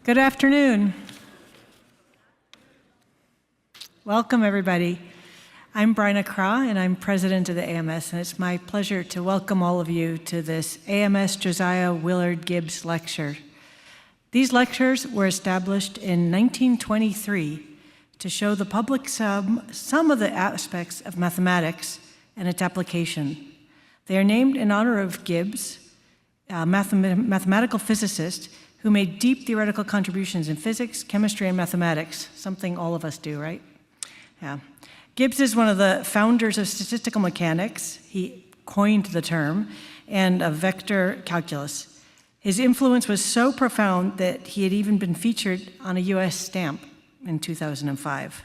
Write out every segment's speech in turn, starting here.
Good afternoon. Welcome, everybody. I'm Bryna Craw, and I'm president of the AMS, and it's my pleasure to welcome all of you to this AMS Josiah Willard Gibbs Lecture. These lectures were established in 1923 to show the public some of the aspects of mathematics and its application. They are named in honor of Gibbs, a mathematical physicist who made deep theoretical contributions in physics, chemistry, and mathematics, something all of us do, right? Yeah. Gibbs is one of the founders of statistical mechanics. He coined the term, and of vector calculus. His influence was so profound that he had even been featured on a US stamp in 2005.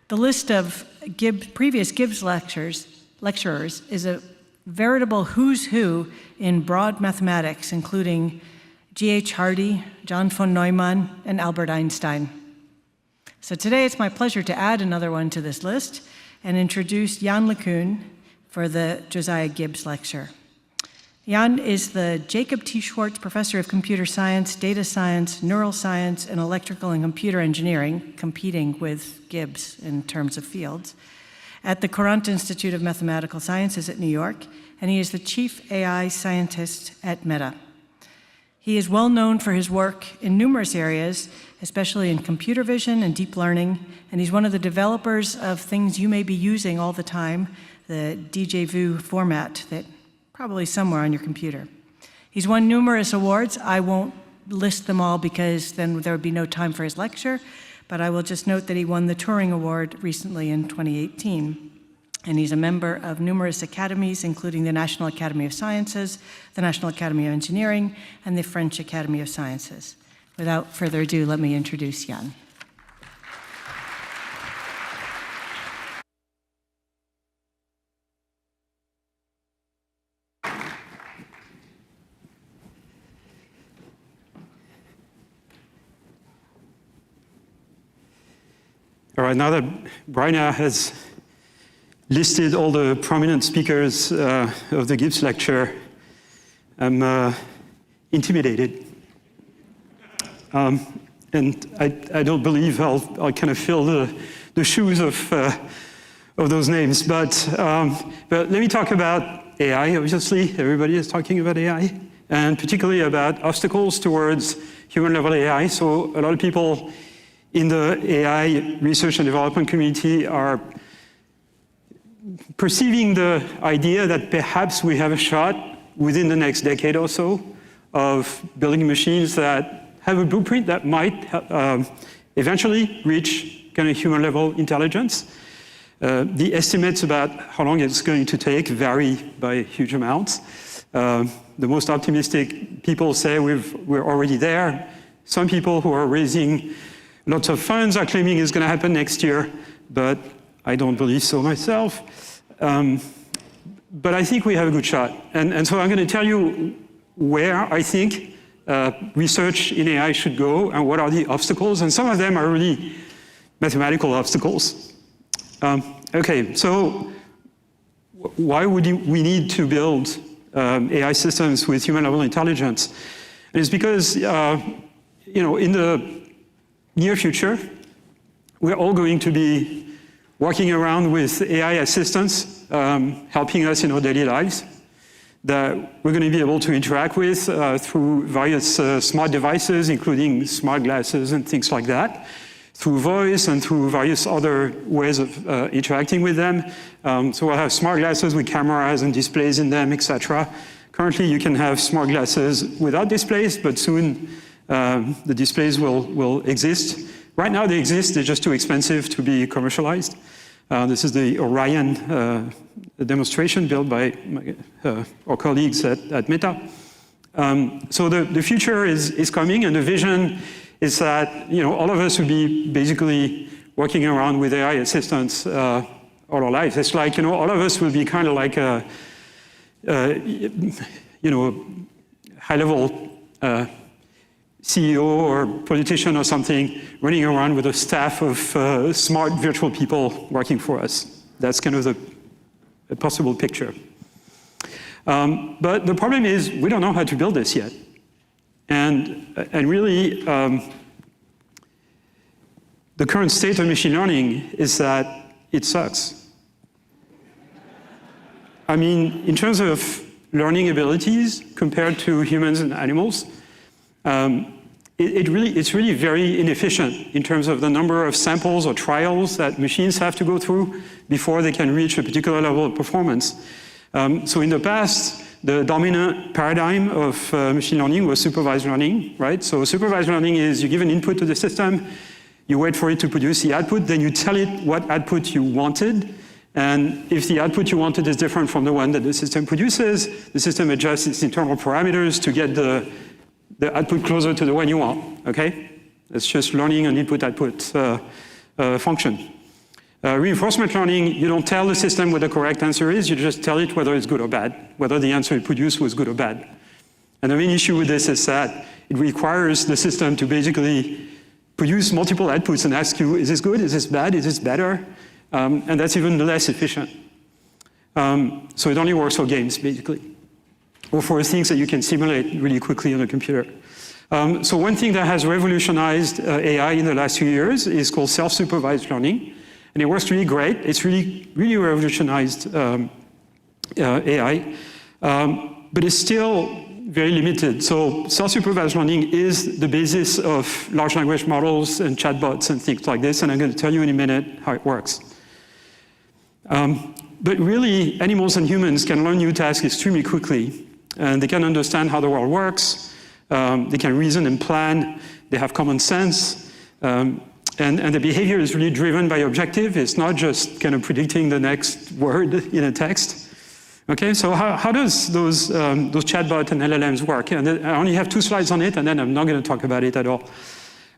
The list of previous Gibbs lecturers is a veritable who's who in broad mathematics, including G.H. Hardy, John von Neumann, and Albert Einstein. So today it's my pleasure to add another one to this list and introduce Yann LeCun for the Josiah Gibbs Lecture. Yann is the Jacob T. Schwartz Professor of Computer Science, Data Science, Neural Science, and Electrical and Computer Engineering, competing with Gibbs in terms of fields, at the Courant Institute of Mathematical Sciences at New York, and he is the Chief AI Scientist at Meta. He is well known for his work in numerous areas, especially in computer vision and deep learning, and he's one of the developers of things you may be using all the time, the DJVU format that probably somewhere on your computer. He's won numerous awards. I won't list them all because then there would be no time for his lecture, but I will just note that he won the Turing Award recently in 2018. And he's a member of numerous academies, including the National Academy of Sciences, the National Academy of Engineering, and the French Academy of Sciences. Without further ado, let me introduce Yann. All right, now that Bryna has listed all the prominent speakers of the Gibbs lecture, I'm intimidated. And I don't believe I'll kind of fill the shoes of those names. But let me talk about AI, obviously. Everybody is talking about AI, and particularly about obstacles towards human-level AI. So a lot of people in the AI research and development community are perceiving the idea that perhaps we have a shot within the next decade or so of building machines that have a blueprint that might eventually reach kind of human-level intelligence. The estimates about how long it's going to take vary by huge amounts. The most optimistic people say we're already there. Some people who are raising lots of funds are claiming it's going to happen next year, but I don't believe so myself. But I think we have a good shot. And so I'm going to tell you where I think research in AI should go and what are the obstacles. And some of them are really mathematical obstacles. Okay, so why would we need to build AI systems with human-level intelligence? And it's because, in the near future, we're all going to be walking around with AI assistants helping us in our daily lives that we're going to be able to interact with through various smart devices, including smart glasses and things like that, through voice and through various other ways of interacting with them. So we'll have smart glasses with cameras and displays in them, etc. Currently, you can have smart glasses without displays, but soon the displays will exist. Right now they exist, they're just too expensive to be commercialized. This is the Orion demonstration built by our colleagues at Meta. So the future is coming, and the vision is that all of us will be basically working around with AI assistants all our lives. It's like all of us will be kind of like a high-level CEO or politician or something running around with a staff of smart virtual people working for us. That's kind of the possible picture. But the problem is we don't know how to build this yet. And really, the current state of machine learning is that it sucks. I mean, in terms of learning abilities compared to humans and animals, it's really very inefficient in terms of the number of samples or trials that machines have to go through before they can reach a particular level of performance. So in the past, the dominant paradigm of machine learning was supervised learning, right? So supervised learning is you give an input to the system, you wait for it to produce the output, then you tell it what output you wanted, and if the output you wanted is different from the one that the system produces, the system adjusts its internal parameters to get the output closer to the one you want, okay? It's just learning an input-output function. Reinforcement learning, you don't tell the system what the correct answer is, you just tell it whether it's good or bad, whether the answer it produced was good or bad. And the main issue with this is that it requires the system to basically produce multiple outputs and ask you, is this good, is this bad, is this better? And that's even less efficient. So it only works for games, basically, or for things that you can simulate really quickly on a computer. So one thing that has revolutionized AI in the last few years is called self-supervised learning. And it works really great. It's really revolutionized AI, but it's still very limited. So self-supervised learning is the basis of large language models and chatbots and things like this, and I'm going to tell you in a minute how it works. But really, animals and humans can learn new tasks extremely quickly, and they can understand how the world works, they can reason and plan, they have common sense, and the behavior is really driven by objective. It's not just kind of predicting the next word in a text. Okay, so how does those chatbots and LLMs work? And I only have 2 slides on it, and then I'm not going to talk about it at all.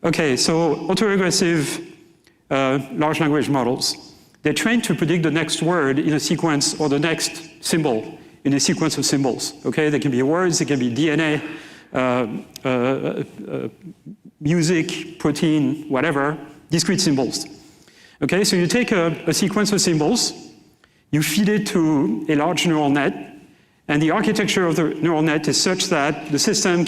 Okay, so autoregressive large language models. They're trained to predict the next word in a sequence or the next symbol in a sequence of symbols. Okay, they can be words, they can be DNA, music, protein, whatever, discrete symbols. Okay, so you take a sequence of symbols, you feed it to a large neural net, and the architecture of the neural net is such that the system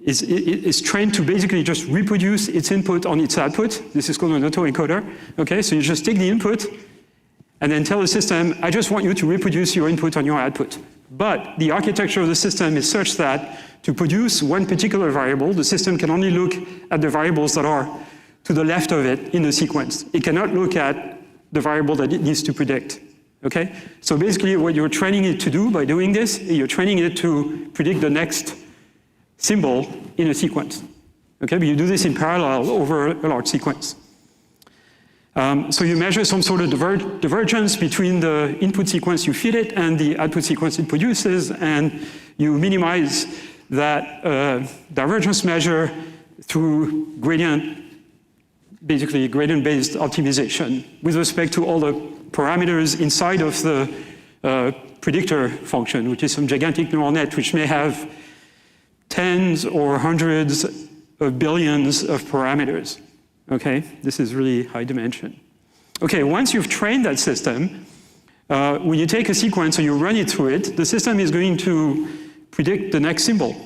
is trained to basically just reproduce its input on its output. This is called an autoencoder. Okay, so you just take the input and then tell the system, I just want you to reproduce your input on your output. But the architecture of the system is such that to produce one particular variable, the system can only look at the variables that are to the left of it in the sequence. It cannot look at the variable that it needs to predict. Okay? So basically what you're training it to do by doing this, you're training it to predict the next symbol in a sequence. Okay, but you do this in parallel over a large sequence. So you measure some sort of divergence between the input sequence you feed it and the output sequence it produces, and you minimize that divergence measure through basically gradient-based optimization with respect to all the parameters inside of the predictor function, which is some gigantic neural net which may have tens or hundreds of billions of parameters. Okay, this is really high dimension. Okay, once you've trained that system, when you take a sequence and you run it through it, the system is going to predict the next symbol.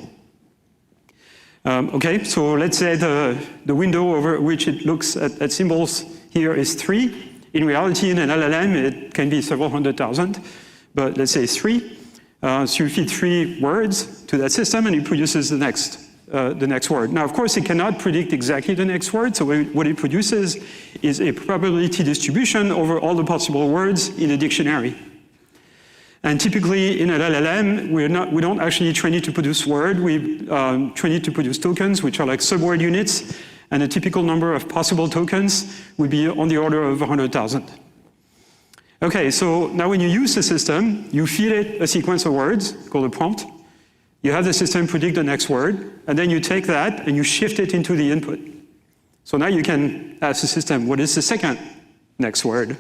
Okay, so let's say the window over which it looks at symbols here is 3. In reality, in an LLM, it can be several 100,000, but let's say 3. So you feed 3 words to that system and it produces the next word. Now, of course, it cannot predict exactly the next word, so what it produces is a probability distribution over all the possible words in a dictionary. And typically, in an LLM, we don't actually train it to produce word, we train it to produce tokens, which are like subword units, and a typical number of possible tokens would be on the order of 100,000. Okay, so now when you use the system, you feed it a sequence of words called a prompt. You have the system predict the next word, and then you take that and you shift it into the input. So now you can ask the system, what is the second next word?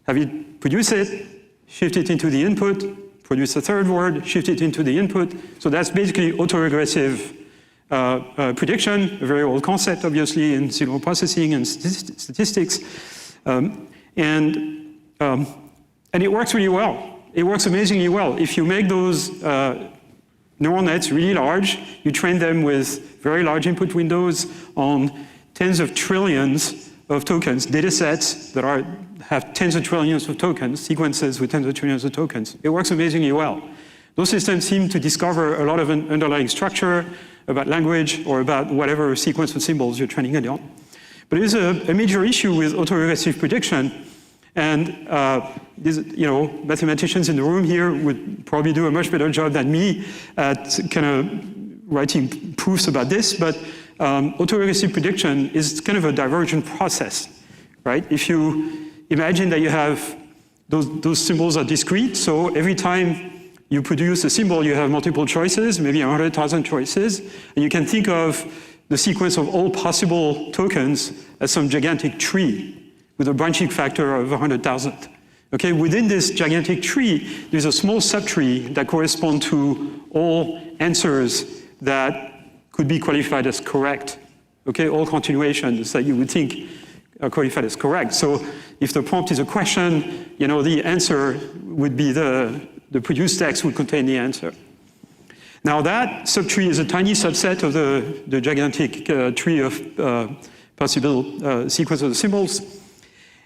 Have it produce it, shift it into the input, produce a third word, shift it into the input. So that's basically autoregressive prediction, a very old concept, obviously, in signal processing and statistics. And it works really well. It works amazingly well. If you make those neural nets really large. You train them with very large input windows on tens of trillions of tokens, data sets that have tens of trillions of tokens, sequences with tens of trillions of tokens. It works amazingly well. Those systems seem to discover a lot of an underlying structure about language or about whatever sequence of symbols you're training it on. But there's a major issue with autoregressive prediction. And mathematicians in the room here would probably do a much better job than me at kind of writing proofs about this. But autoregressive prediction is kind of a divergent process, right? If you imagine that you have those symbols are discrete, so every time you produce a symbol, you have multiple choices, maybe 100,000 choices, and you can think of the sequence of all possible tokens as some gigantic tree with a branching factor of 100,000. Okay, within this gigantic tree, there's a small subtree that corresponds to all answers that could be qualified as correct. Okay, all continuations that you would think are qualified as correct. So if the prompt is a question, the answer would be the produced text would contain the answer. Now that subtree is a tiny subset of the gigantic tree of possible sequence of the symbols.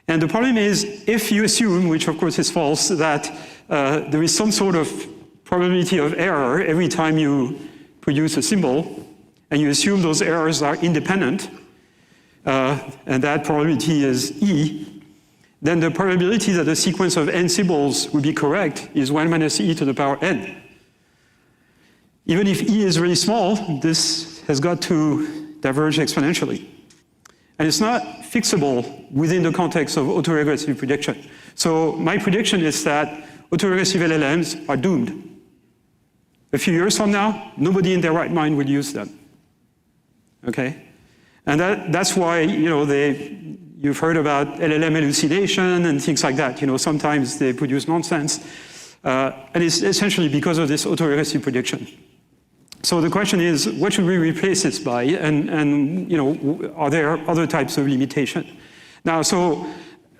And the problem is, if you assume, which of course is false, that there is some sort of probability of error every time you produce a symbol, and you assume those errors are independent, and that probability is E, then the probability that the sequence of n symbols would be correct is 1 minus e to the power n. Even if e is really small, this has got to diverge exponentially. And it's not fixable within the context of autoregressive prediction. So my prediction is that autoregressive LLMs are doomed. A few years from now, nobody in their right mind will use them. Okay? And that's why, you've heard about LLM hallucination and things like that. Sometimes they produce nonsense. And it's essentially because of this autoregressive prediction. So the question is, what should we replace this by? And are there other types of limitation? Now, so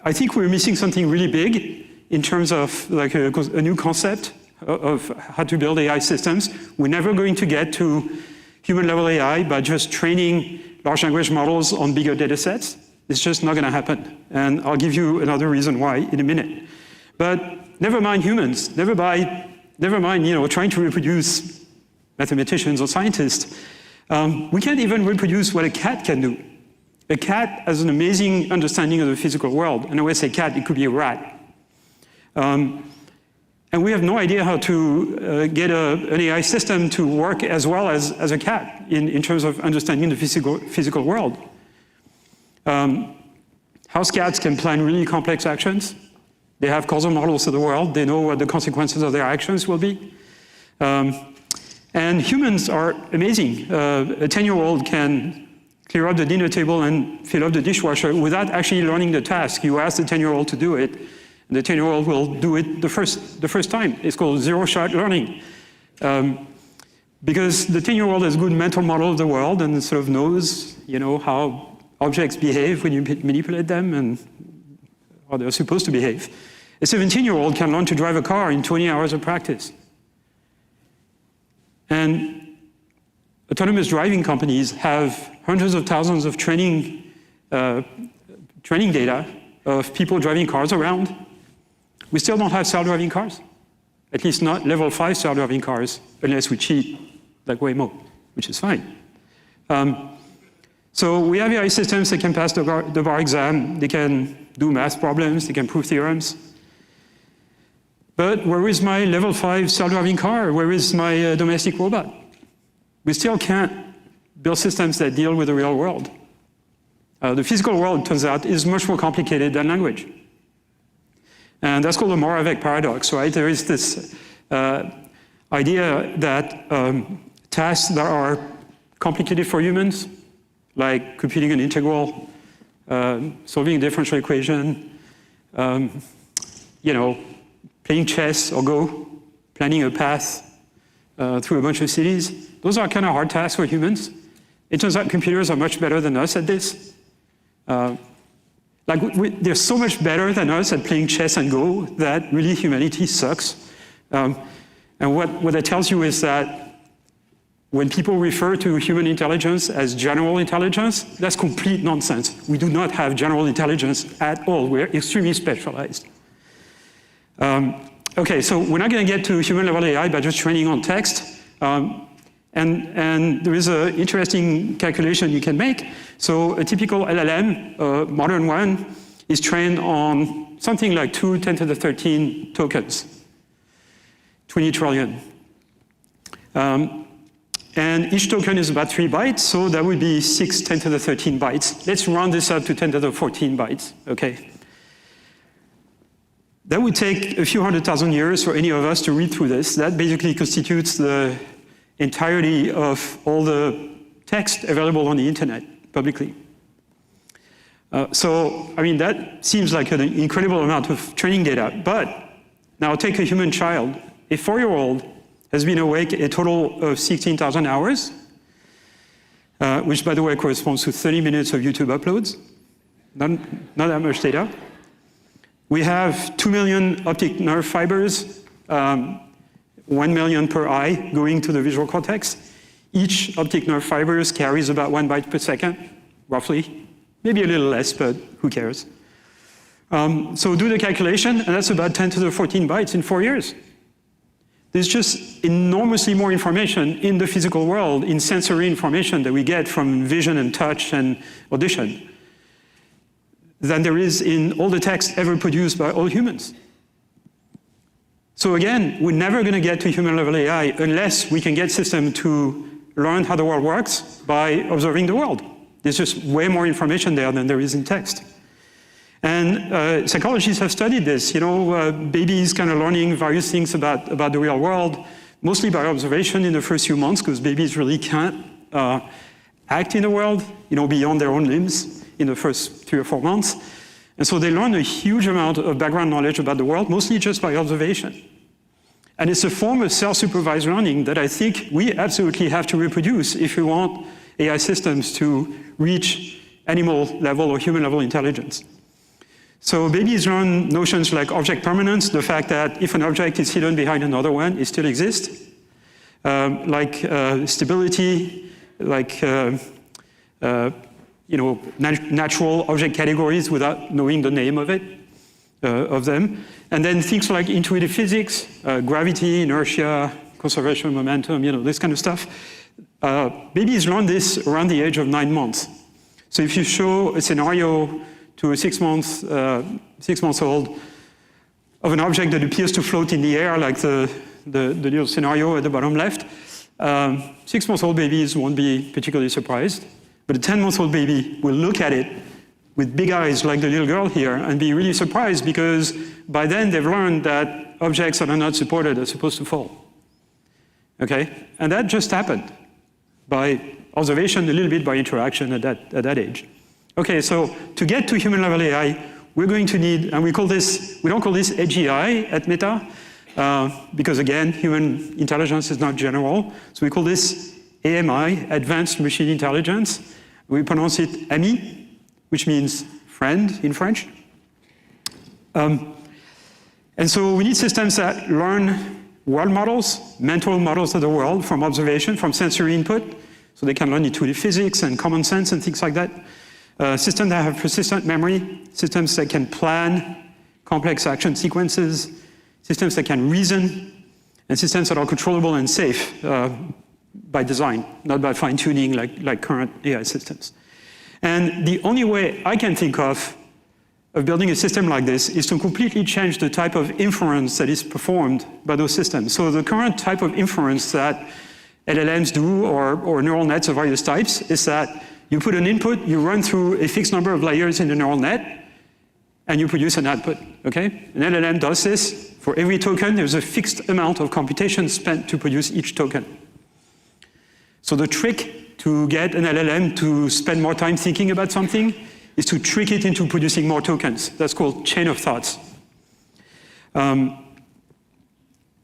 I think we're missing something really big in terms of like a new concept of how to build AI systems. We're never going to get to human-level AI by just training large language models on bigger data sets. It's just not going to happen. And I'll give you another reason why in a minute. But never mind humans. Never mind, trying to reproduce mathematicians or scientists. We can't even reproduce what a cat can do. A cat has an amazing understanding of the physical world. And when I say cat, it could be a rat. And we have no idea how to get an AI system to work as well as a cat in terms of understanding the physical world. House cats can plan really complex actions. They have causal models of the world. They know what the consequences of their actions will be. And humans are amazing. A 10-year-old can clear up the dinner table and fill up the dishwasher without actually learning the task. You ask the 10-year-old to do it, and the 10-year-old will do it the first time. It's called zero-shot learning. Because the 10-year-old has a good mental model of the world and sort of knows, how objects behave when you manipulate them and how they're supposed to behave. A 17-year-old can learn to drive a car in 20 hours of practice. And autonomous driving companies have hundreds of thousands of training data of people driving cars around. We still don't have self-driving cars, at least not level 5 self-driving cars, unless we cheat like Waymo, which is fine. So we have AI systems that can pass the bar exam, they can do math problems, they can prove theorems. But where is my level 5 self-driving car? Where is my domestic robot? We still can't build systems that deal with the real world. The physical world, it turns out, is much more complicated than language. And that's called the Moravec paradox, right? There is this idea that tasks that are complicated for humans, like computing an integral, solving a differential equation, playing chess or Go, planning a path through a bunch of cities. Those are kind of hard tasks for humans. It turns out computers are much better than us at this. They're so much better than us at playing chess and Go that really humanity sucks. And what that tells you is that when people refer to human intelligence as general intelligence, that's complete nonsense. We do not have general intelligence at all. We're extremely specialized. Okay, so we're not going to get to human-level AI by just training on text. And there is an interesting calculation you can make. So a typical LLM, a modern one, is trained on something like 2 10 to the 13 tokens, 20 trillion. And each token is about 3 bytes, so that would be 6 10 to the 13 bytes. Let's round this up to 10 to the 14 bytes, okay? That would take a few 100,000 years for any of us to read through this. That basically constitutes the entirety of all the text available on the internet publicly. So, I mean, that seems like an incredible amount of training data. But now take a human child. A 4-year-old has been awake a total of 16,000 hours, which, by the way, corresponds to 30 minutes of YouTube uploads. Not that much data. We have 2 million optic nerve fibers, 1 million per eye going to the visual cortex. Each optic nerve fibers carries about 1 byte per second, roughly. Maybe a little less, but who cares? So do the calculation, and that's about 10 to the 14 bytes in 4 years. There's just enormously more information in the physical world, in sensory information that we get from vision and touch and audition, than there is in all the text ever produced by all humans. So again, we're never going to get to human-level AI unless we can get systems to learn how the world works by observing the world. There's just way more information there than there is in text. And psychologists have studied this. You know, babies kind of learning various things about the real world, mostly by observation in the first few months, because babies really can't act in the world, you know, beyond their own limbs in the first 3 or 4 months. And so they learn a huge amount of background knowledge about the world, mostly just by observation. And it's a form of self-supervised learning that I think we absolutely have to reproduce if we want AI systems to reach animal-level or human-level intelligence. So babies learn notions like object permanence, the fact that if an object is hidden behind another one, it still exists, like stability, like you know, natural object categories without knowing the name of it, of them. And then things like intuitive physics, gravity, inertia, conservation of momentum, you know, this kind of stuff. Babies learn this around the age of 9 months. So if you show a scenario to a 6-month-old of an object that appears to float in the air, like the little scenario at the bottom left, 6-month-old babies won't be particularly surprised. But a 10-month-old baby will look at it with big eyes like the little girl here and be really surprised because by then they've learned that objects that are not supported are supposed to fall. Okay? And that just happened by observation, a little bit by interaction at that age. Okay, so to get to human-level AI, we're going to need, and we don't call this AGI at Meta, because again, human intelligence is not general. So we call this AMI, Advanced Machine Intelligence. We pronounce it AMI, which means friend in French. And so we need systems that learn world models, mental models of the world from observation, from sensory input. So they can learn intuitive physics and common sense and things like that. Systems that have persistent memory, systems that can plan complex action sequences, systems that can reason, and systems that are controllable and safe by design, not by fine-tuning like current AI systems. And the only way I can think of building a system like this is to completely change the type of inference that is performed by those systems. So the current type of inference that LLMs do or neural nets of various types is that you put an input, you run through a fixed number of layers in the neural net, and you produce an output, okay? An LLM does this. For every token, there's a fixed amount of computation spent to produce each token. So the trick to get an LLM to spend more time thinking about something is to trick it into producing more tokens. That's called chain of thoughts. And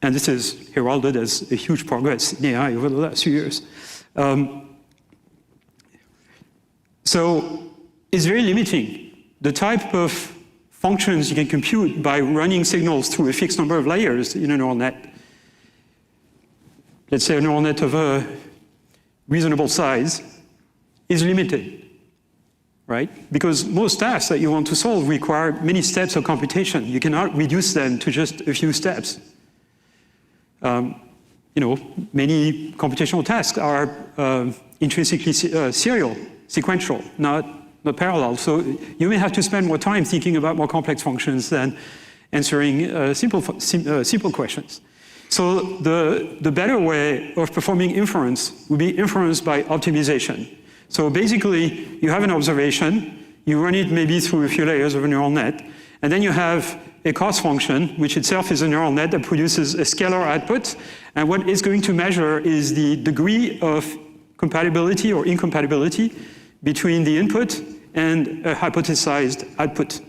this is heralded as a huge progress in AI over the last few years. So it's very limiting. The type of functions you can compute by running signals through a fixed number of layers in a neural net. Let's say a neural net of reasonable size is limited, right? Because most tasks that you want to solve require many steps of computation. You cannot reduce them to just a few steps. Many computational tasks are intrinsically sequential, not parallel. So you may have to spend more time thinking about more complex functions than answering simple questions. So the better way of performing inference would be inference by optimization. So basically, you have an observation, you run it maybe through a few layers of a neural net, and then you have a cost function, which itself is a neural net that produces a scalar output. And what it's going to measure is the degree of compatibility or incompatibility between the input and a hypothesized output.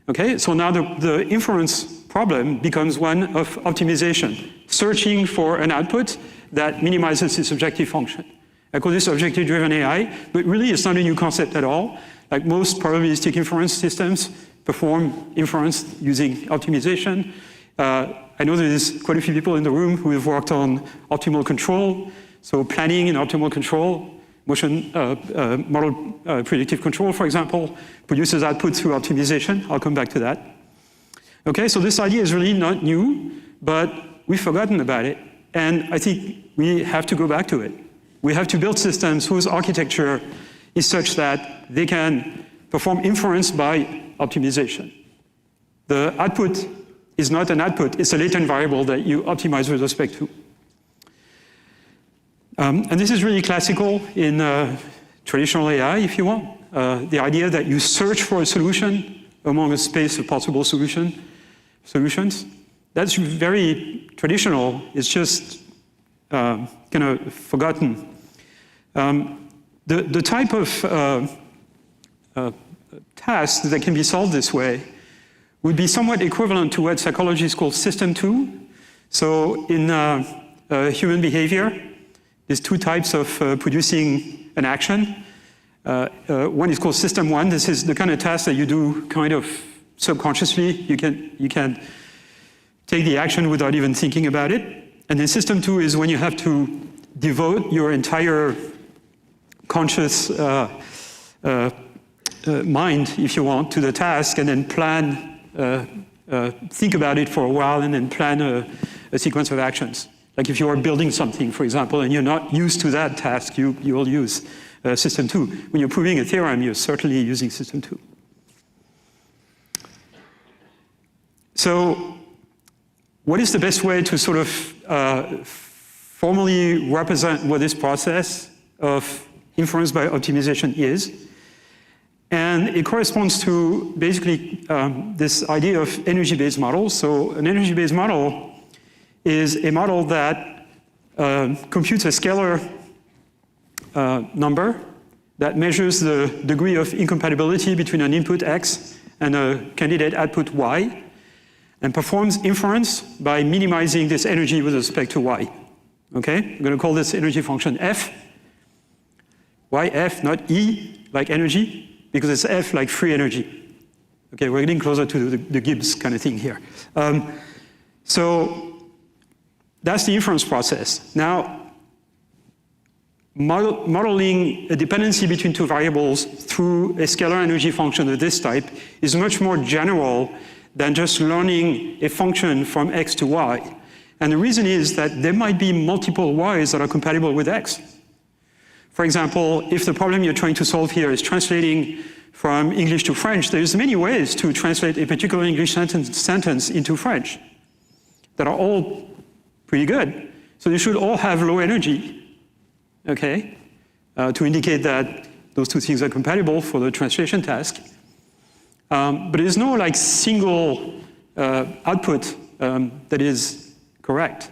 Okay, so now the inference problem becomes one of optimization, searching for an output that minimizes its objective function. I call this objective-driven AI, but really it's not a new concept at all. Like most probabilistic inference systems perform inference using optimization. I know there's quite a few people in the room who have worked on optimal control, so planning and optimal control. Motion model predictive control, for example, produces output through optimization. I'll come back to that. Okay, so this idea is really not new, but we've forgotten about it. And I think we have to go back to it. We have to build systems whose architecture is such that they can perform inference by optimization. The output is not an output, it's a latent variable that you optimize with respect to. And this is really classical in traditional AI, if you want. The idea that you search for a solution among a space of possible solutions. That's very traditional. It's just kind of forgotten. The type of tasks that can be solved this way would be somewhat equivalent to what psychologists call system 2. So in human behavior, there's two types of producing an action. One is called system 1. This is the kind of task that you do kind of subconsciously. You can take the action without even thinking about it. And then system 2 is when you have to devote your entire conscious mind, if you want, to the task and then plan, think about it for a while and then plan a sequence of actions. Like if you are building something, for example, and you're not used to that task, you will use system 2. When you're proving a theorem, you're certainly using system 2. So what is the best way to sort of formally represent what this process of inference by optimization is? And it corresponds to basically this idea of energy-based models. So an energy-based model is a model that computes a scalar number that measures the degree of incompatibility between an input x and a candidate output y, and performs inference by minimizing this energy with respect to y. Okay, I'm going to call this energy function f. Why f, not e, like energy? Because it's f like free energy. Okay, we're getting closer to the Gibbs kind of thing here. So that's the inference process. Now, modeling a dependency between two variables through a scalar energy function of this type is much more general than just learning a function from x to y. And the reason is that there might be multiple y's that are compatible with x. For example, if the problem you're trying to solve here is translating from English to French, there's many ways to translate a particular English sentence into French that are all pretty good. So they should all have low energy, okay, to indicate that those two things are compatible for the translation task. But there's no like single output that is correct.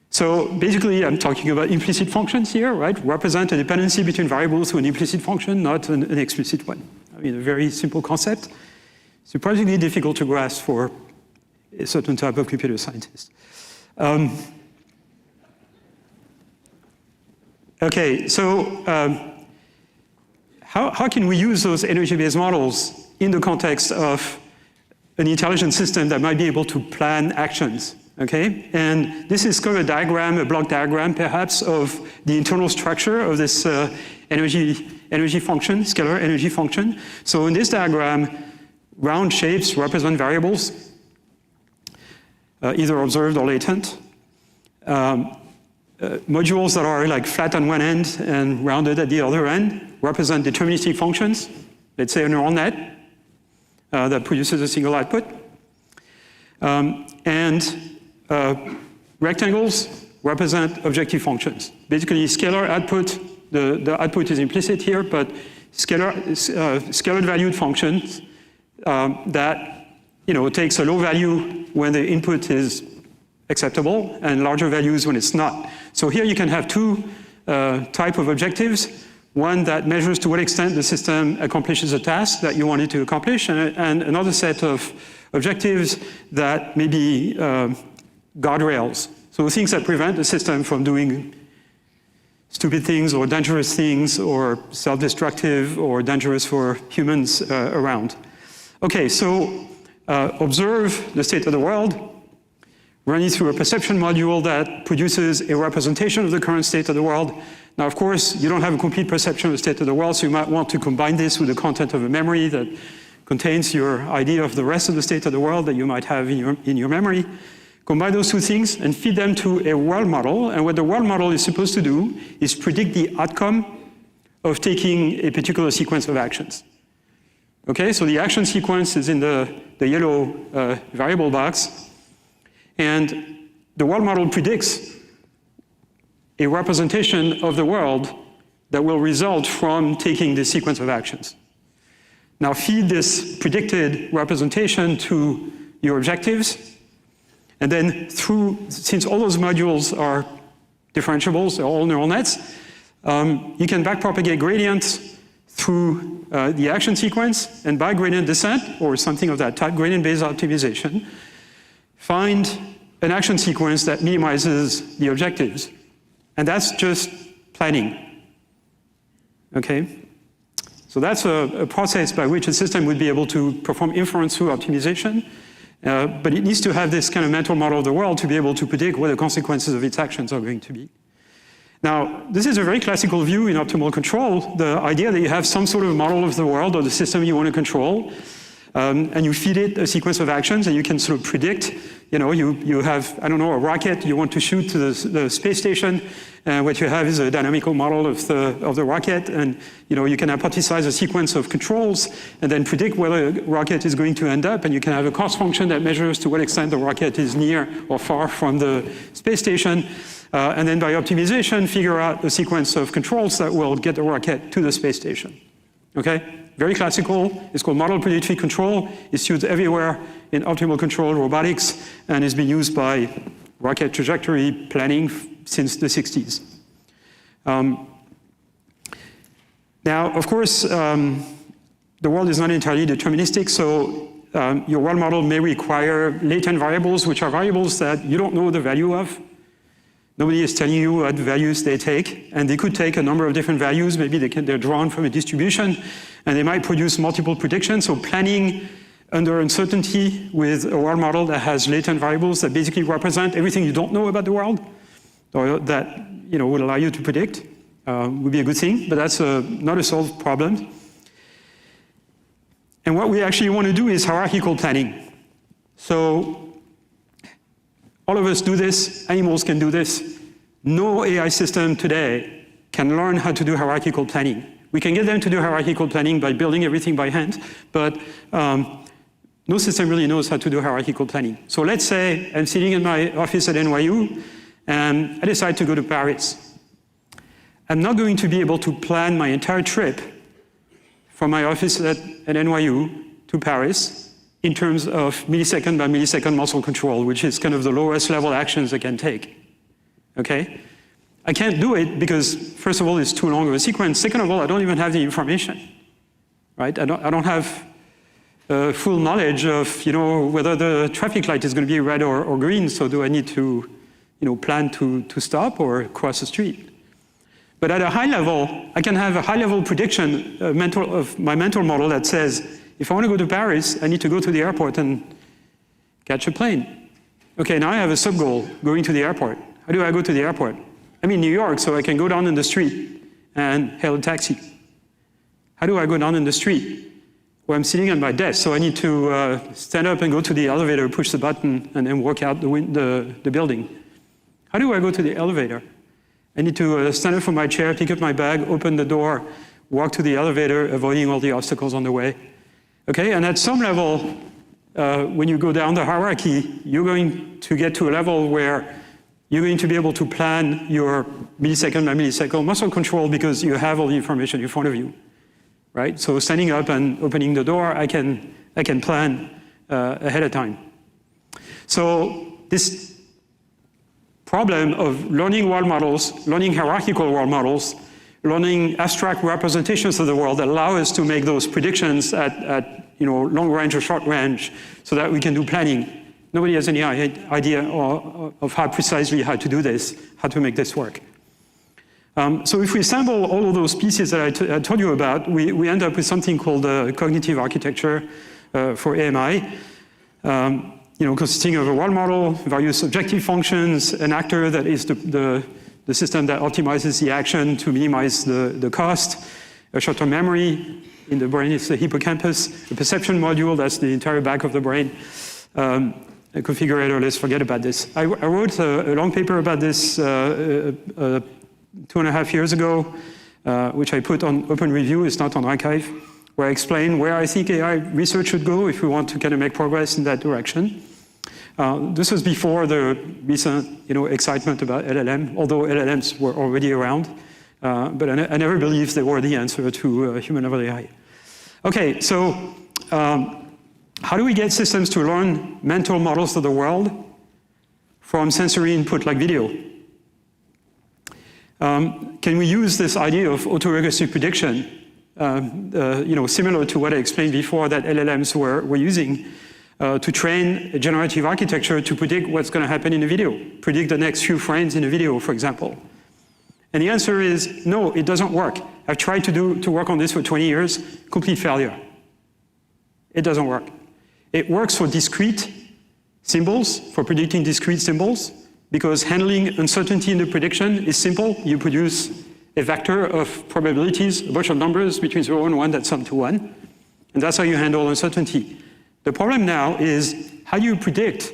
So basically, I'm talking about implicit functions here, right? Represent a dependency between variables to an implicit function, not an explicit one. I mean, a very simple concept, surprisingly difficult to grasp for a certain type of computer scientist. Okay, so how can we use those energy-based models in the context of an intelligent system that might be able to plan actions okay? And this is kind of a diagram, a block diagram perhaps, of the internal structure of this energy function, scalar energy function. So in this diagram, round shapes represent variables, either observed or latent. Modules that are like flat on one end and rounded at the other end represent deterministic functions. Let's say a neural net that produces a single output. Rectangles represent objective functions. Basically, scalar output, the output is implicit here, but scalar valued functions that takes a low value when the input is acceptable and larger values when it's not. So here you can have two type of objectives. One that measures to what extent the system accomplishes a task that you want it to accomplish, and another set of objectives that may be guardrails. So things that prevent the system from doing stupid things or dangerous things or self-destructive or dangerous for humans around. Okay, so observe the state of the world, run it through a perception module that produces a representation of the current state of the world. Now, of course, you don't have a complete perception of the state of the world, so you might want to combine this with the content of a memory that contains your idea of the rest of the state of the world that you might have in your memory. Combine those two things and feed them to a world model. And what the world model is supposed to do is predict the outcome of taking a particular sequence of actions. Okay, so the action sequence is in the yellow variable box. And the world model predicts a representation of the world that will result from taking this sequence of actions. Now feed this predicted representation to your objectives, and then since all those modules are differentiables, they're all neural nets, you can backpropagate gradients through the action sequence, and by gradient descent, or something of that type, gradient-based optimization, find an action sequence that minimizes the objectives. And that's just planning, okay? So that's a process by which a system would be able to perform inference through optimization, but it needs to have this kind of mental model of the world to be able to predict what the consequences of its actions are going to be. Now, this is a very classical view in optimal control, the idea that you have some sort of model of the world or the system you want to control, and you feed it a sequence of actions, and you can sort of predict, you have, I don't know, a rocket you want to shoot to the space station, and what you have is a dynamical model of the rocket, and you can hypothesize a sequence of controls, and then predict where the rocket is going to end up, and you can have a cost function that measures to what extent the rocket is near or far from the space station, and then by optimization, figure out a sequence of controls that will get the rocket to the space station, okay? Very classical. It's called model predictive control. It's used everywhere in optimal control robotics and has been used by rocket trajectory planning since the 60s. Now, of course, the world is not entirely deterministic, so your world model may require latent variables, which are variables that you don't know the value of. Nobody is telling you what values they take, and they could take a number of different values. Maybe they're drawn from a distribution, and they might produce multiple predictions. So planning under uncertainty with a world model that has latent variables that basically represent everything you don't know about the world, or that would allow you to predict, would be a good thing, but that's not a solved problem. And what we actually want to do is hierarchical planning. So all of us do this, animals can do this. No AI system today can learn how to do hierarchical planning. We can get them to do hierarchical planning by building everything by hand, but no system really knows how to do hierarchical planning. So let's say I'm sitting in my office at NYU, and I decide to go to Paris. I'm not going to be able to plan my entire trip from my office at NYU to Paris in terms of millisecond by millisecond muscle control, which is kind of the lowest level actions I can take, okay? I can't do it because, first of all, it's too long of a sequence. Second of all, I don't even have the information, right? I don't have full knowledge of, whether the traffic light is going to be red or green, so do I need to, plan to stop or cross the street? But at a high level, I can have a high-level prediction of my mental model that says, if I want to go to Paris, I need to go to the airport and catch a plane. Okay, now I have a sub-goal, going to the airport. How do I go to the airport? I'm in New York, so I can go down in the street and hail a taxi. How do I go down in the street? Well, I'm sitting at my desk, so I need to stand up and go to the elevator, push the button, and then walk out the building. How do I go to the elevator? I need to stand up from my chair, pick up my bag, open the door, walk to the elevator, avoiding all the obstacles on the way. Okay, and at some level, when you go down the hierarchy, you're going to get to a level where you're going to be able to plan your millisecond by millisecond muscle control because you have all the information in front of you, right? So standing up and opening the door, I can plan ahead of time. So this problem of learning world models, learning hierarchical world models, learning abstract representations of the world allow us to make those predictions at long range or short range so that we can do planning. Nobody has any idea of how precisely how to do this, how to make this work. So if we assemble all of those pieces that I told you about, we end up with something called a cognitive architecture for AMI, consisting of a world model, various objective functions, an actor that is the system that optimizes the action to minimize the cost, a short-term memory, in the brain it's the hippocampus, a perception module, that's the entire back of the brain, a configurator, let's forget about this. I wrote a long paper about this 2.5 years ago, which I put on Open Review, it's not on Archive, where I explain where I think AI research should go if we want to kind of make progress in that direction. This was before the recent excitement about LLM, although LLMs were already around. But I never believed they were the answer to human-level AI. Okay, so how do we get systems to learn mental models of the world from sensory input like video? Can we use this idea of autoregressive prediction, similar to what I explained before that LLMs were using, to train a generative architecture to predict what's going to happen in a video, predict the next few frames in a video, for example? And the answer is no, it doesn't work. I've tried to work on this for 20 years, complete failure. It doesn't work. It works for discrete symbols, for predicting discrete symbols, because handling uncertainty in the prediction is simple. You produce a vector of probabilities, a bunch of numbers between 0 and 1 that sum to 1. And that's how you handle uncertainty. The problem now is, how do you predict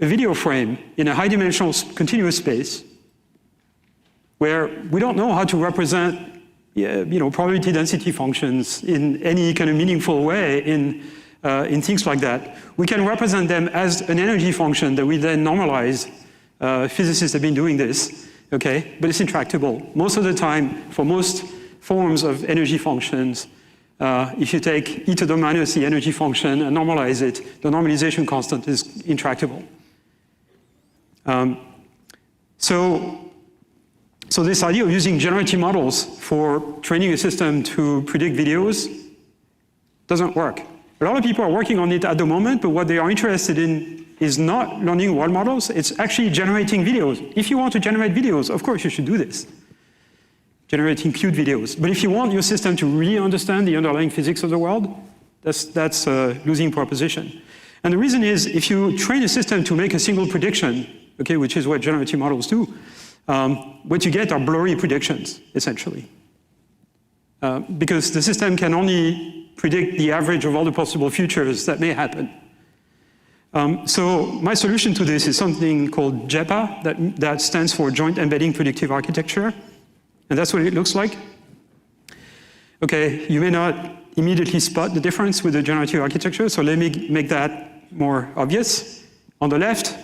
a video frame in a high-dimensional continuous space where we don't know how to represent probability density functions in any kind of meaningful way in things like that? We can represent them as an energy function that we then normalize. Physicists have been doing this, okay? But it's intractable. Most of the time, for most forms of energy functions, if you take e to the minus the energy function and normalize it, the normalization constant is intractable. So this idea of using generative models for training a system to predict videos doesn't work. A lot of people are working on it at the moment, but what they are interested in is not learning world models, it's actually generating videos. If you want to generate videos, of course you should do this. Generating cute videos. But if you want your system to really understand the underlying physics of the world, that's a losing proposition. And the reason is, if you train a system to make a single prediction, okay, which is what generative models do, what you get are blurry predictions, essentially. Because the system can only predict the average of all the possible futures that may happen. So my solution to this is something called JEPA, that stands for Joint Embedding Predictive Architecture. And that's what it looks like. Okay, you may not immediately spot the difference with the generative architecture, so let me make that more obvious. On the left,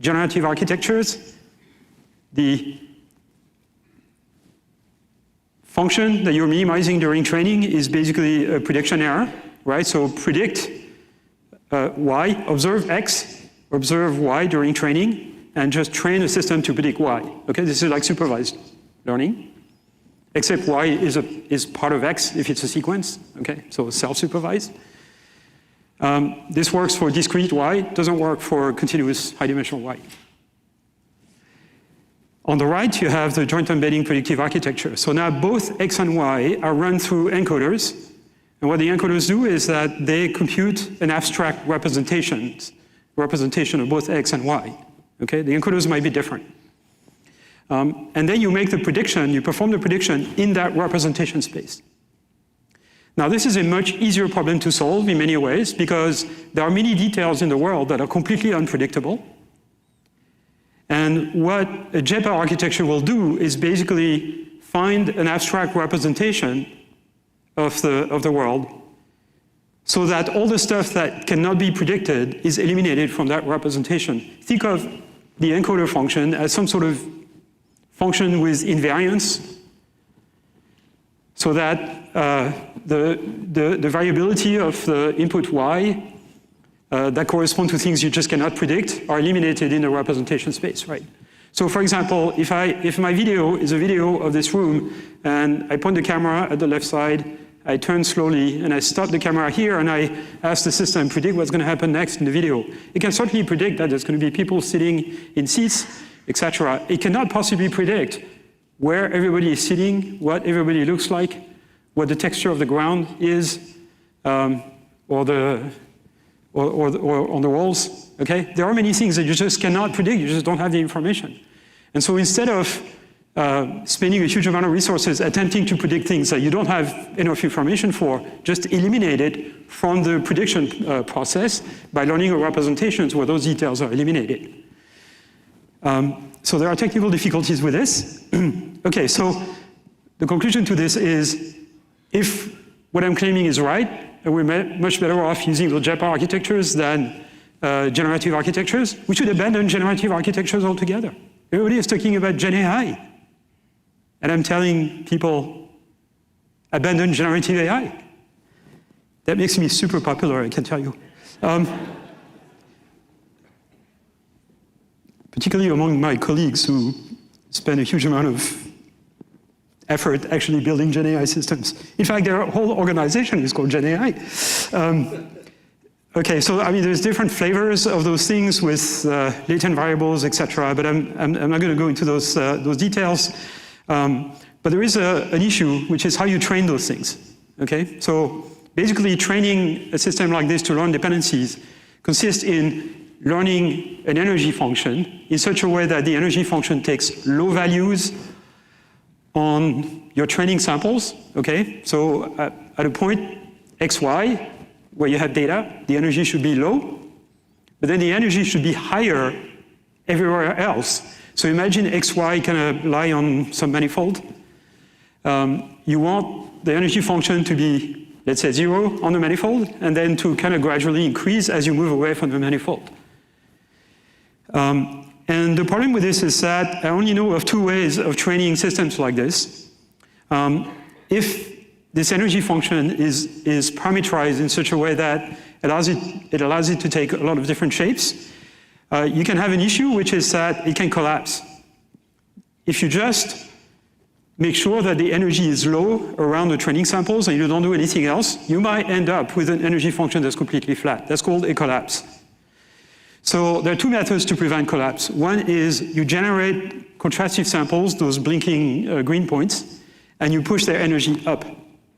generative architectures, the function that you're minimizing during training is basically a prediction error, right? So predict y, observe x, observe y during training, and just train a system to predict y. Okay, this is like supervised learning, except y is part of x if it's a sequence. Okay, so self-supervised. This works for discrete y, doesn't work for continuous high-dimensional y. On the right, you have the joint embedding predictive architecture. So now both x and y are run through encoders. And what the encoders do is that they compute an abstract representation representation of both X and Y. Okay, the encoders might be different. And then you make the prediction, you perform the prediction in that representation space. Now, this is a much easier problem to solve in many ways because there are many details in the world that are completely unpredictable. And what a JEPA architecture will do is basically find an abstract representation of the world so that all the stuff that cannot be predicted is eliminated from that representation. Think of the encoder function as some sort of function with invariance so that the variability of the input y that correspond to things you just cannot predict are eliminated in the representation space, right? So for example, if my video is a video of this room and I point the camera at the left side, I turn slowly and I stop the camera here and I ask the system, predict what's going to happen next in the video. It can certainly predict that there's going to be people sitting in seats, etc. It cannot possibly predict where everybody is sitting, what everybody looks like, what the texture of the ground is, or on the walls, okay? There are many things that you just cannot predict, you just don't have the information. And so instead of spending a huge amount of resources attempting to predict things that you don't have enough information for, just eliminate it from the prediction process by learning representations where those details are eliminated. So there are technical difficulties with this. Okay, so the conclusion to this is if what I'm claiming is right, and we're much better off using the JEPA architectures than generative architectures, we should abandon generative architectures altogether. Everybody is talking about Gen AI. And I'm telling people, abandon generative AI. That makes me super popular, I can tell you. Particularly among my colleagues who spend a huge amount of effort actually building Gen AI systems. In fact, their whole organization is called Gen AI. Okay, so I mean, there's different flavors of those things with latent variables, etc. But I'm not going to go into those details. But there is an issue, which is how you train those things. Okay, so basically, training a system like this to learn dependencies consists in learning an energy function in such a way that the energy function takes low values on your training samples, okay? So at a point xy, where you have data, the energy should be low, but then the energy should be higher everywhere else. So imagine xy kind of lie on some manifold. You want the energy function to be, let's say, 0 on the manifold, and then to kind of gradually increase as you move away from the manifold. And the problem with this is that I only know of 2 ways of training systems like this. If this energy function is parameterized in such a way that it allows it to take a lot of different shapes, you can have an issue, which is that it can collapse. If you just make sure that the energy is low around the training samples and you don't do anything else, you might end up with an energy function that's completely flat. That's called a collapse. So there are 2 methods to prevent collapse. One is you generate contrastive samples, those blinking green points, and you push their energy up.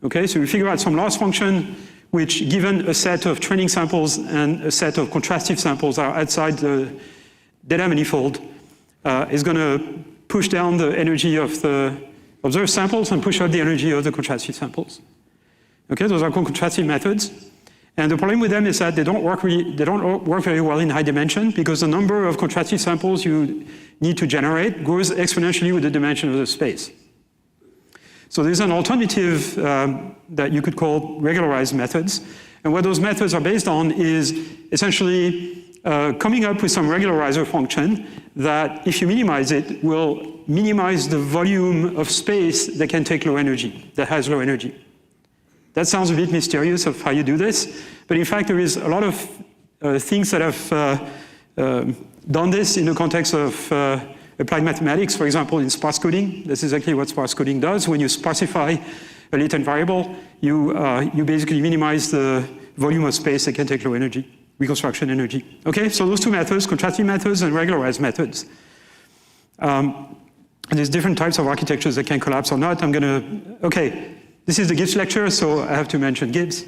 Okay, so you figure out some loss function which, given a set of training samples and a set of contrastive samples are outside the data manifold, is going to push down the energy of the observed samples and push up the energy of the contrastive samples. Okay, those are called contrastive methods. And the problem with them is that they don't work very well in high dimension because the number of contrastive samples you need to generate grows exponentially with the dimension of the space. So there's an alternative that you could call regularized methods. And what those methods are based on is essentially coming up with some regularizer function that, if you minimize it, will minimize the volume of space that can take low energy, that has low energy. That sounds a bit mysterious of how you do this, but in fact there is a lot of things that have done this in the context of applied mathematics, for example, in sparse coding. This is exactly what sparse coding does. When you sparsify a latent variable, you basically minimize the volume of space that can take low energy, reconstruction energy. Okay, so those 2 methods, contrastive methods and regularized methods. And there's different types of architectures that can collapse or not. Okay, this is the Gibbs lecture, so I have to mention Gibbs.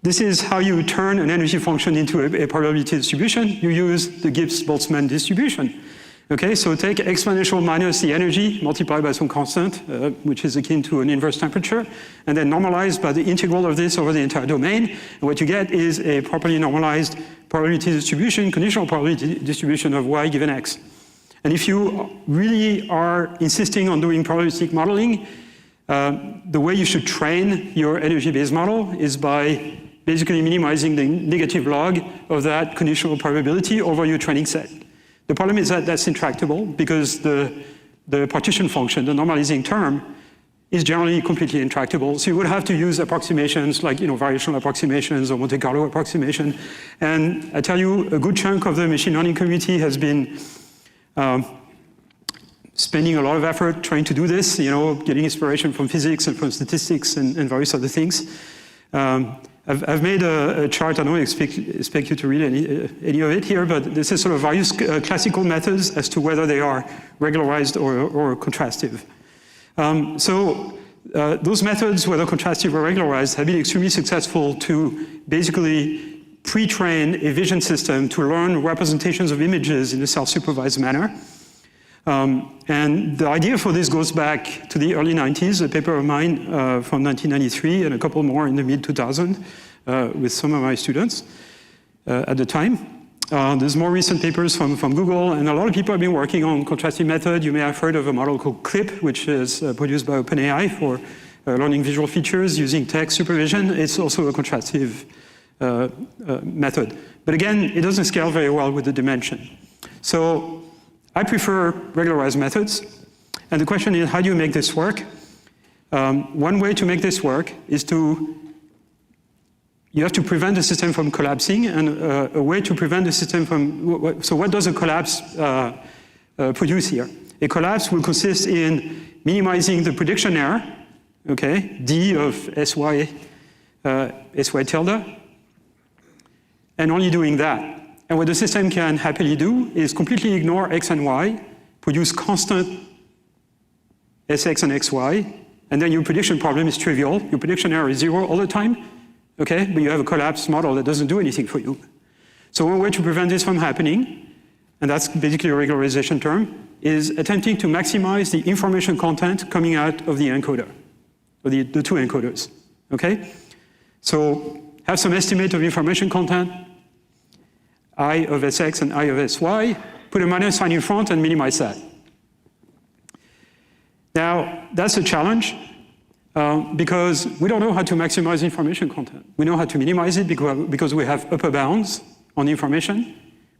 this is how you turn an energy function into a probability distribution. You use the Gibbs-Boltzmann distribution. Okay, so take exponential minus the energy multiplied by some constant, which is akin to an inverse temperature, and then normalize by the integral of this over the entire domain. And what you get is a properly normalized probability distribution, conditional probability distribution of y given x. And if you really are insisting on doing probabilistic modeling, the way you should train your energy-based model is by basically minimizing the negative log of that conditional probability over your training set. The problem is that that's intractable because the partition function, the normalizing term, is generally completely intractable. So you would have to use approximations like variational approximations or Monte Carlo approximation. And I tell you, a good chunk of the machine learning community has been spending a lot of effort trying to do this, getting inspiration from physics and from statistics and various other things. I've made a chart. I don't expect you to read any of it here, but this is sort of various classical methods as to whether they are regularized or contrastive. Those methods, whether contrastive or regularized, have been extremely successful to basically pre-train a vision system to learn representations of images in a self-supervised manner. And the idea for this goes back to the early 90s, a paper of mine from 1993 and a couple more in the mid-2000s with some of my students at the time. There's more recent papers from Google, and a lot of people have been working on contrastive method. You may have heard of a model called CLIP, which is produced by OpenAI for learning visual features using text supervision. It's also a contrastive method. But again, it doesn't scale very well with the dimension. So I prefer regularized methods. And the question is, how do you make this work? One way to make this work is you have to prevent the system from collapsing, and a way to prevent the system from, so what does a collapse produce here? A collapse will consist in minimizing the prediction error, okay, d of sy tilde, and only doing that. And what the system can happily do is completely ignore x and y, produce constant sx and xy, and then your prediction problem is trivial. Your prediction error is 0 all the time, okay? But you have a collapsed model that doesn't do anything for you. So one way to prevent this from happening, and that's basically a regularization term, is attempting to maximize the information content coming out of the encoder, or the two encoders, okay? So have some estimate of information content, I of Sx and I of Sy, put a minus sign in front and minimize that. Now, that's a challenge because we don't know how to maximize information content. We know how to minimize it because we have upper bounds on information.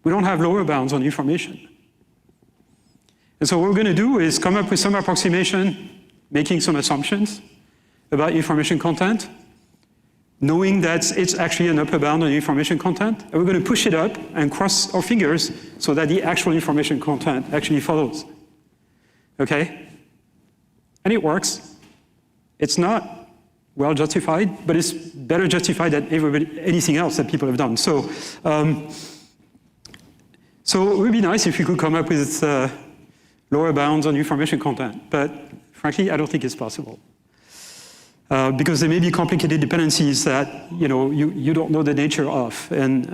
We don't have lower bounds on information. And so what we're going to do is come up with some approximation, making some assumptions about information content, knowing that it's actually an upper bound on information content, and we're going to push it up and cross our fingers so that the actual information content actually follows. Okay? And it works. It's not well justified, but it's better justified than anything else that people have done. So it would be nice if we could come up with lower bounds on information content, but frankly, I don't think it's possible. Because there may be complicated dependencies that you don't know the nature of, and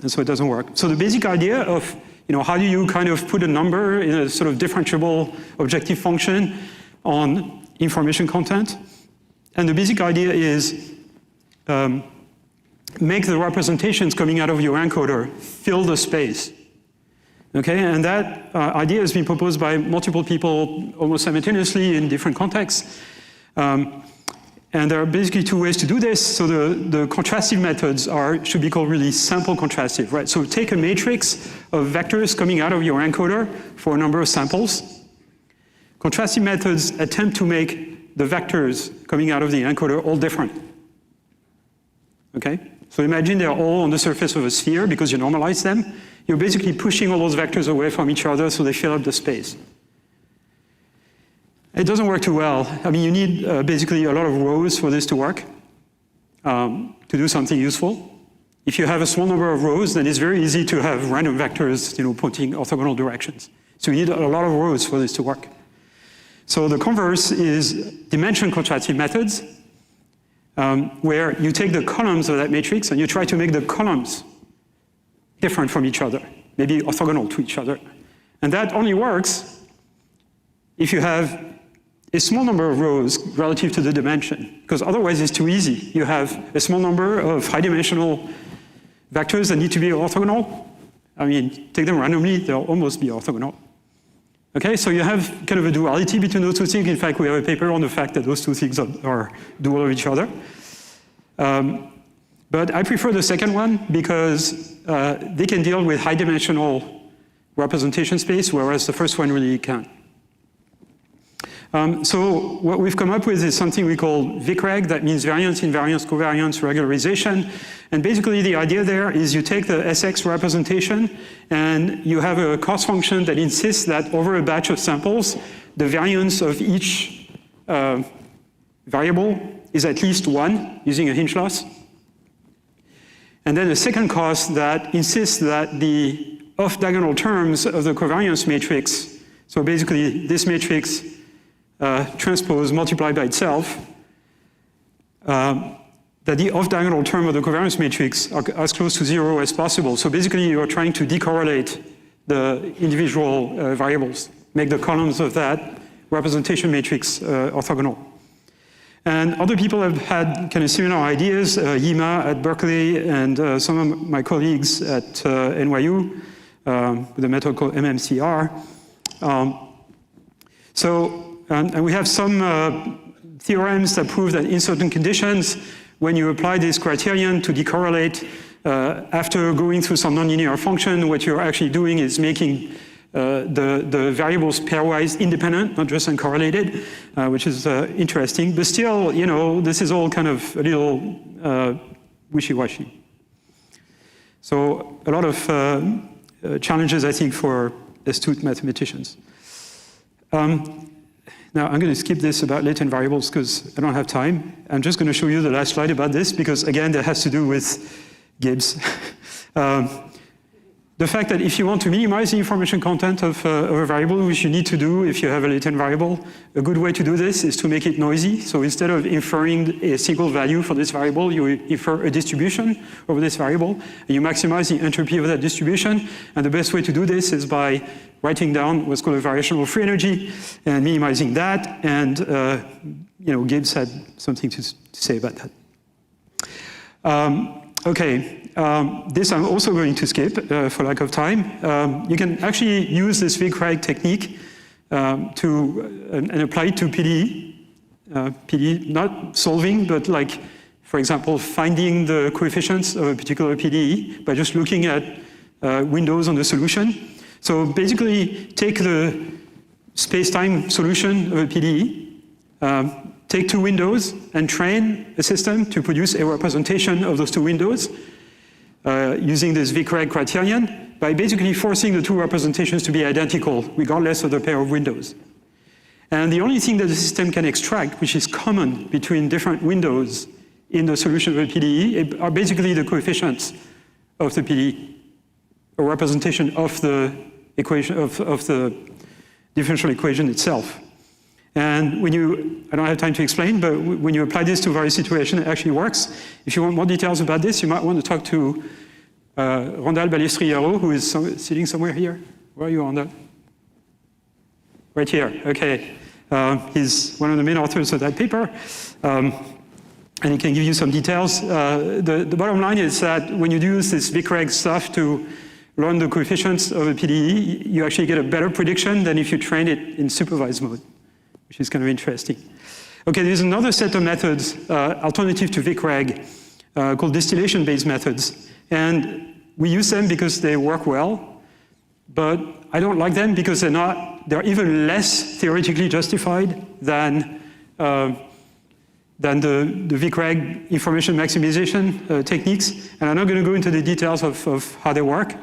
so it doesn't work. So the basic idea of how do you kind of put a number in a sort of differentiable objective function on information content, and the basic idea is make the representations coming out of your encoder fill the space. Okay, and that idea has been proposed by multiple people almost simultaneously in different contexts. And there are basically two ways to do this. So the contrastive methods should be called really sample contrastive, right? So take a matrix of vectors coming out of your encoder for a number of samples. Contrastive methods attempt to make the vectors coming out of the encoder all different. Okay? So imagine they're all on the surface of a sphere because you normalize them. You're basically pushing all those vectors away from each other so they fill up the space. It doesn't work too well. I mean, you need basically a lot of rows for this to work, to do something useful. If you have a small number of rows, then it's very easy to have random vectors, pointing orthogonal directions. So you need a lot of rows for this to work. So the converse is dimension contrastive methods. where you take the columns of that matrix and you try to make the columns different from each other, maybe orthogonal to each other. And that only works if you have a small number of rows relative to the dimension, because otherwise it's too easy. You have a small number of high-dimensional vectors that need to be orthogonal. I mean, take them randomly, they'll almost be orthogonal. Okay, so you have kind of a duality between those two things. In fact, we have a paper on the fact that those two things are dual of each other. But I prefer the second one because they can deal with high-dimensional representation space, whereas the first one really can't. So what we've come up with is something we call VICREG, that means variance, invariance, covariance, regularization. And basically the idea there is you take the SX representation and you have a cost function that insists that over a batch of samples, the variance of each variable is at least 1 using a hinge loss. And then a second cost that insists that the off-diagonal terms of the covariance matrix, so basically this matrix transpose multiplied by itself, that the off-diagonal term of the covariance matrix are as close to 0 as possible. So basically you're trying to decorrelate the individual variables, make the columns of that representation matrix orthogonal. And other people have had kind of similar ideas, Yima at Berkeley and some of my colleagues at NYU with a method called MMCR. And we have some theorems that prove that in certain conditions, when you apply this criterion to decorrelate, after going through some nonlinear function, what you're actually doing is making the variables pairwise independent, not just uncorrelated, which is interesting. But still, you know, this is all kind of a little wishy-washy. So a lot of challenges, I think, for astute mathematicians. Now, I'm going to skip this about latent variables because I don't have time. I'm just going to show you the last slide about this because, again, that has to do with Gibbs. The fact that if you want to minimize the information content of a variable, which you need to do if you have a latent variable, a good way to do this is to make it noisy. So instead of inferring a single value for this variable, you infer a distribution over this variable, and you maximize the entropy of that distribution. And the best way to do this is by writing down what's called a variational free energy and minimizing that. And you know, Gibbs had something to say about that. Okay. This I'm also going to skip for lack of time. You can actually use this VICREG technique and apply it to PDE. PDE, not solving, but like, for example, finding the coefficients of a particular PDE by just looking at windows on the solution. So basically, take the space-time solution of a PDE, take two windows, and train a system to produce a representation of those two windows. Using this VICREG criterion by basically forcing the two representations to be identical regardless of the pair of windows. And the only thing that the system can extract, which is common between different windows in the solution of a PDE, are basically the coefficients of the PDE, a representation of the equation of the differential equation itself. And when you, I don't have time to explain, but when you apply this to various situations, it actually works. If you want more details about this, you might want to talk to Randall Balestriero, who is sitting somewhere here. Where are you, Randall? Right here, okay. He's one of the main authors of that paper, and he can give you some details. The bottom line is that when you use this VICREG stuff to learn the coefficients of a PDE, you actually get a better prediction than if you train it in supervised mode, which is kind of interesting. Okay, there's another set of methods, alternative to VICREG, called distillation-based methods. And we use them because they work well, but I don't like them because they're even less theoretically justified than the VICREG information maximization techniques. And I'm not going to go into the details of how they work,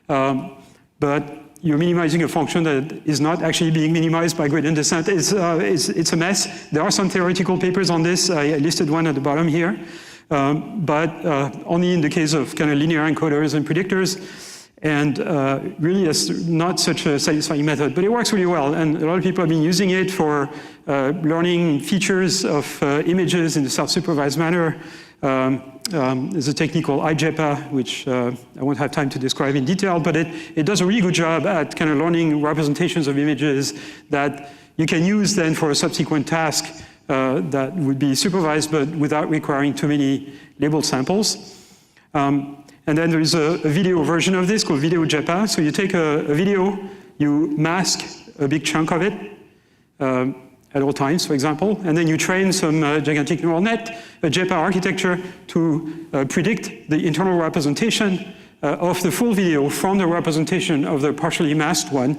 but you're minimizing a function that is not actually being minimized by gradient descent. It's a mess. There are some theoretical papers on this. I listed one at the bottom here, but only in the case of kind of linear encoders and predictors. And really, it's not such a satisfying method, but it works really well. And a lot of people have been using it for learning features of images in a self-supervised manner. There's a technique called IJEPA, which I won't have time to describe in detail, but it does a really good job at kind of learning representations of images that you can use then for a subsequent task that would be supervised, but without requiring too many labeled samples. And then there is a video version of this called Video JEPA. So you take a video, you mask a big chunk of it at all times, for example, and then you train some gigantic neural net, a JEPA architecture to predict the internal representation of the full video from the representation of the partially masked one.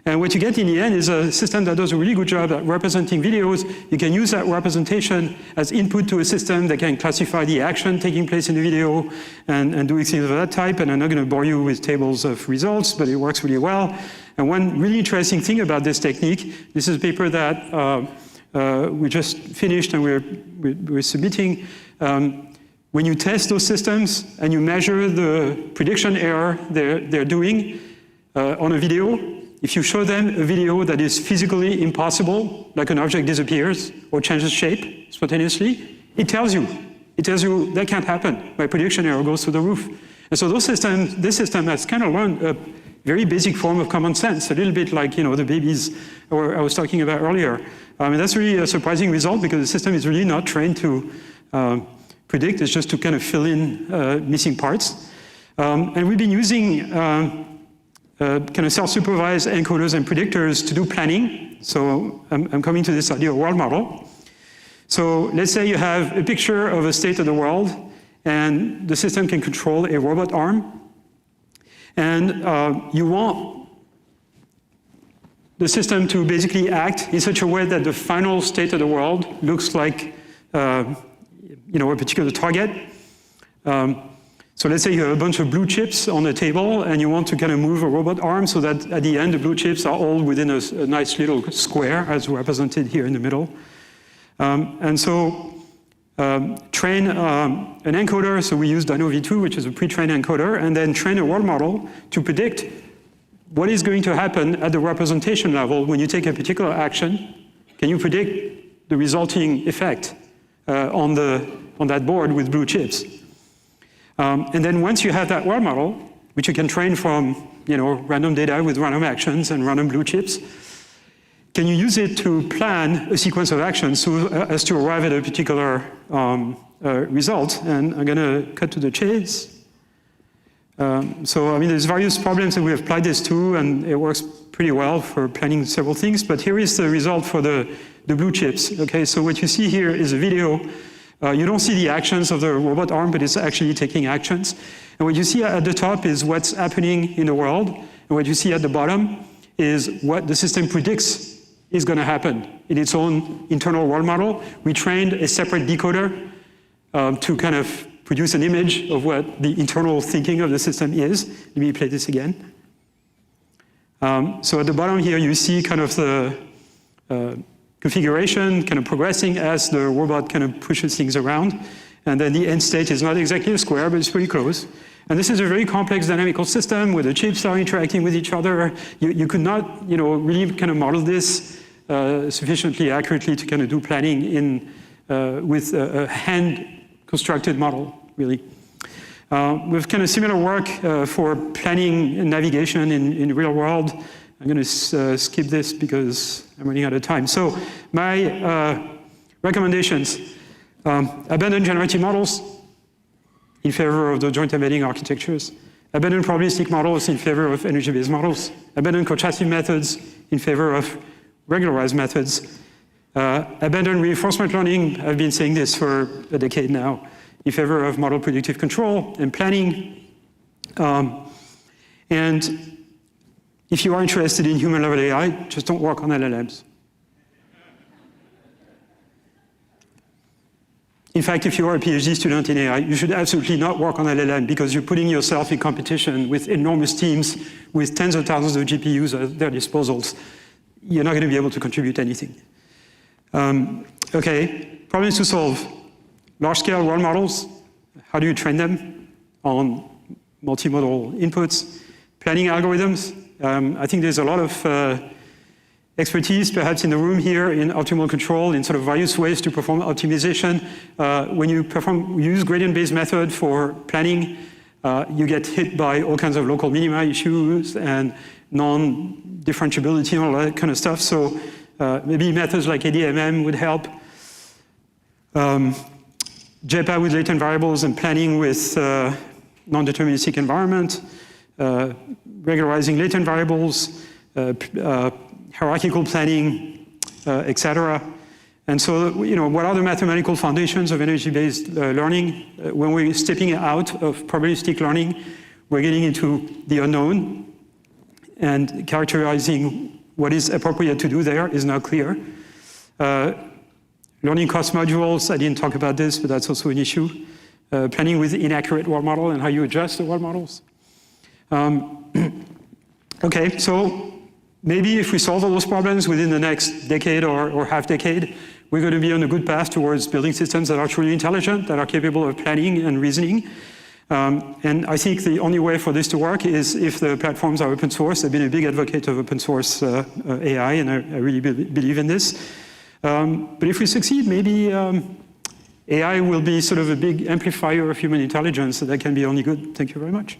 And what you get in the end is a system that does a really good job at representing videos. You can use that representation as input to a system that can classify the action taking place in the video and doing things of that type. And I'm not going to bore you with tables of results, but it works really well. And one really interesting thing about this technique, this is a paper that we just finished and we're submitting. When you test those systems and you measure the prediction error they're doing on a video, if you show them a video that is physically impossible, like an object disappears or changes shape spontaneously, it tells you that can't happen. My prediction error goes through the roof. And so those systems, this system has kind of learned a very basic form of common sense, a little bit like, the babies I was talking about earlier. And that's really a surprising result because the system is really not trained to predict, it's just to kind of fill in missing parts. And we've been using kind of self-supervised encoders and predictors to do planning. So I'm coming to this idea of world model. So let's say you have a picture of a state of the world, and the system can control a robot arm. And you want the system to basically act in such a way that the final state of the world looks like a particular target. So let's say you have a bunch of blue chips on the table and you want to kind of move a robot arm so that at the end the blue chips are all within a nice little square as represented here in the middle. And so train an encoder, so we use DynoV2, which is a pre-trained encoder, and then train a world model to predict what is going to happen at the representation level when you take a particular action. Can you predict the resulting effect on that board with blue chips? And then once you have that world model, which you can train from random data with random actions and random blue chips, can you use it to plan a sequence of actions so as to arrive at a particular result? And I'm going to cut to the chase. There's various problems that we have applied this to, and it works pretty well for planning several things. But here is the result for the blue chips. Okay, so what you see here is a video. You don't see the actions of the robot arm, but it's actually taking actions. And what you see at the top is what's happening in the world. And what you see at the bottom is what the system predicts is going to happen in its own internal world model. We trained a separate decoder to kind of produce an image of what the internal thinking of the system is. Let me play this again. So at the bottom here, you see kind of the configuration kind of progressing as the robot kind of pushes things around. And then the end state is not exactly a square, but it's pretty close. And this is a very complex dynamical system where the chips are interacting with each other. You could not, really kind of model this sufficiently accurately to kind of do planning with a hand-constructed model, really. With kind of similar work for planning and navigation in the real world. I'm going to skip this because I'm running out of time. So my recommendations, abandon generative models in favor of the joint embedding architectures, abandon probabilistic models in favor of energy-based models, abandon contrastive methods in favor of regularized methods, abandon reinforcement learning, I've been saying this for a decade now, in favor of model predictive control and planning. And if you are interested in human-level AI, just don't work on LLMs. In fact, if you are a PhD student in AI, you should absolutely not work on LLM because you're putting yourself in competition with enormous teams with tens of thousands of GPUs at their disposals. You're not going to be able to contribute anything. Okay, problems to solve. Large-scale world models, how do you train them on multimodal inputs? planning algorithms. I think there's a lot of expertise perhaps in the room here in optimal control, in sort of various ways to perform optimization. When you use gradient-based method for planning, you get hit by all kinds of local minima issues and non-differentiability and all that kind of stuff. So maybe methods like ADMM would help. JPA with latent variables and planning with non-deterministic environment, regularizing latent variables, hierarchical planning, etc. And so, what are the mathematical foundations of energy-based learning? When we're stepping out of probabilistic learning, we're getting into the unknown, and characterizing what is appropriate to do there is not clear. Learning cost modules, I didn't talk about this, but that's also an issue. Planning with inaccurate world model and how you adjust the world models. Okay, so maybe if we solve all those problems within the next decade or half decade, we're going to be on a good path towards building systems that are truly intelligent, that are capable of planning and reasoning. And I think the only way for this to work is if the platforms are open source. I've been a big advocate of open source AI, and I really believe in this. But if we succeed, maybe AI will be sort of a big amplifier of human intelligence, so that can be only good. Thank you very much.